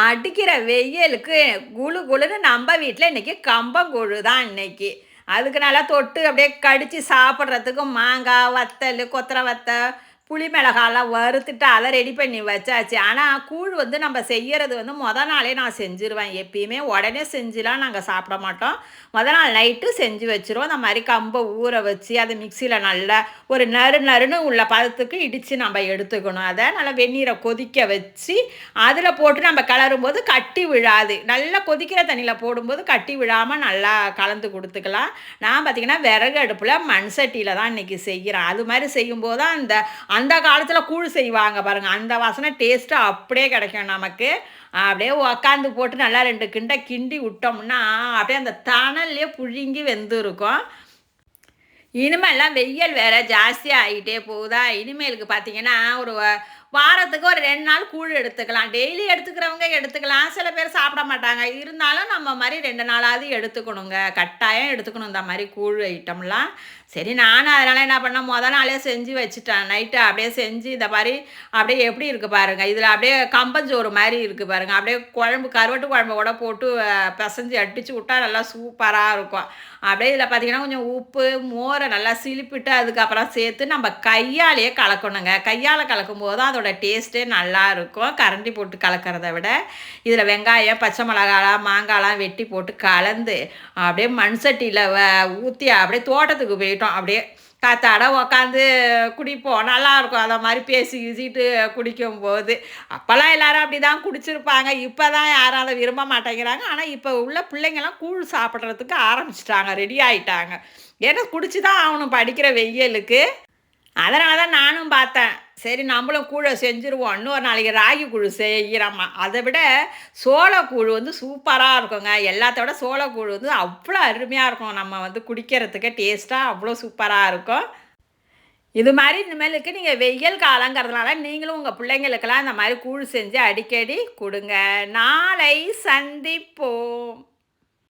அடிக்கிற வெயிலுக்கு குளு குளுன்னு நம்ம வீட்டில் இன்றைக்கி கம்பங்கூழு தான் இன்னைக்கு. அதுக்கு நல்லா தொட்டு அப்படியே கடித்து சாப்பிட்றதுக்கு மாங்காய் வத்தல் கொத்தரை வத்தல் புளி மிளகாலாம் வறுத்துட்டு அதை ரெடி பண்ணி வச்சாச்சு. ஆனால் கூழ் வந்து நம்ம செய்யறது வந்து நாளே நான் செஞ்சுருவேன். எப்பயுமே உடனே செஞ்சுலாம் நாங்கள் சாப்பிட மாட்டோம். நாள் நைட்டு செஞ்சு வச்சுருவோம். அந்த மாதிரி கம்பை ஊற வச்சு அதை மிக்சியில் நல்லா ஒரு நறு நறுன்னு உள்ள பதத்துக்கு இடித்து நம்ம எடுத்துக்கணும். அதை நல்லா வெந்நீரை கொதிக்க வச்சு அதில் போட்டு நம்ம கிளறும்போது கட்டி விழாது. நல்லா கொதிக்கிற தண்ணியில் போடும்போது கட்டி விழாமல் நல்லா கலந்து கொடுத்துக்கலாம். நான் பார்த்திங்கன்னா விறகு அடுப்பில் மண் சட்டியில் தான் இன்றைக்கி செய்கிறேன். அது மாதிரி செய்யும்போது தான் அந்த காலத்தில் கூழ் செய்வாங்க பாருங்கள், அந்த வாசனை டேஸ்ட்டு அப்படியே கிடைக்கும் நமக்கு. அப்படியே உக்காந்து போட்டு நல்லா 2 கிண்டி விட்டோம்னா அப்படியே அந்த தணல்லையே புழுங்கி வெந்து இருக்கும். இனிமேல்லாம் வெயில் வேறு ஜாஸ்தியாக ஆகிட்டே போகுதா, இனிமேலுக்கு பார்த்தீங்கன்னா ஒரு வாரத்துக்கு ஒரு 2 நாள் கூழ் எடுத்துக்கலாம். டெய்லி எடுத்துக்கிறவங்க எடுத்துக்கலாம், சில பேர் சாப்பிட மாட்டாங்க. இருந்தாலும் நம்ம மாதிரி 2 நாளாவது எடுத்துக்கணுங்க, கட்டாயம் எடுத்துக்கணும் இந்த மாதிரி கூழ் ஐட்டம்லாம். சரி, நானும் அதனால் என்ன பண்ணேன், நாளே செஞ்சு வச்சுட்டேன். நைட்டு அப்படியே செஞ்சு இந்த மாதிரி அப்படியே எப்படி இருக்குது பாருங்கள். இதில் அப்படியே கம்பஞ்சோறு மாதிரி இருக்குது பாருங்கள். அப்படியே குழம்பு கருவாட்டு குழம்போட போட்டு பிசைஞ்சு அடித்து விட்டா நல்லா சூப்பராக இருக்கும். அப்படியே இதில் பார்த்திங்கன்னா கொஞ்சம் உப்பு மோரை நல்லா சிலிப்பிட்டு அதுக்கப்புறம் சேர்த்து நம்ம கையாலேயே கலக்கணுங்க. கையால் கலக்கும்போது தான் அதோட டேஸ்ட்டே நல்லாயிருக்கும், கரண்டி போட்டு கலக்கிறத விட. இதில் வெங்காயம் பச்சை மிளகாலாம் மாங்காய்லாம் வெட்டி போட்டு கலந்து அப்படியே மண் சட்டியில் ஊற்றி அப்படியே தோட்டத்துக்கு போயிட்டோம். அப்படியே காத்தாட உக்காந்து குடிப்போம், நல்லாயிருக்கும். அதை மாதிரி பேசி கீசிட்டு குடிக்கும்போது. அப்போல்லாம் எல்லோரும் அப்படி தான் குடிச்சிருப்பாங்க. இப்போ தான் யாரும் அதை விரும்ப மாட்டேங்கிறாங்க. ஆனால் இப்போ உள்ள பிள்ளைங்கள்லாம் கூழ் சாப்பிட்றதுக்கு ஆரம்பிச்சிட்டாங்க, ரெடி ஆகிட்டாங்க. ஏன்னா குடிச்சு தான் ஆகணும் படிக்கிற வெயிலுக்கு. அதனால தான் நானும் பார்த்தேன், சரி நம்மளும் கூழை செஞ்சுருவோம். இன்னொரு நாளைக்கு ராகி கூழ் செய்கிறோம்மா. அதை விட சோளக்கூழ் வந்து சூப்பராக இருக்குங்க. எல்லாத்த விட சோளக்கூழ் வந்து அவ்வளோ அருமையாக இருக்கும். நம்ம வந்து குடிக்கிறதுக்கு டேஸ்ட்டாக அவ்வளோ சூப்பராக இருக்கும். இது மாதிரி இனிமேலுக்கு நீங்கள் வெயில் காலங்கிறதுனால நீங்களும் உங்கள் பிள்ளைங்களுக்கெல்லாம் இந்த மாதிரி கூழ் செஞ்சு அடிக்கடி கொடுங்க. நாளை சந்திப்போம்.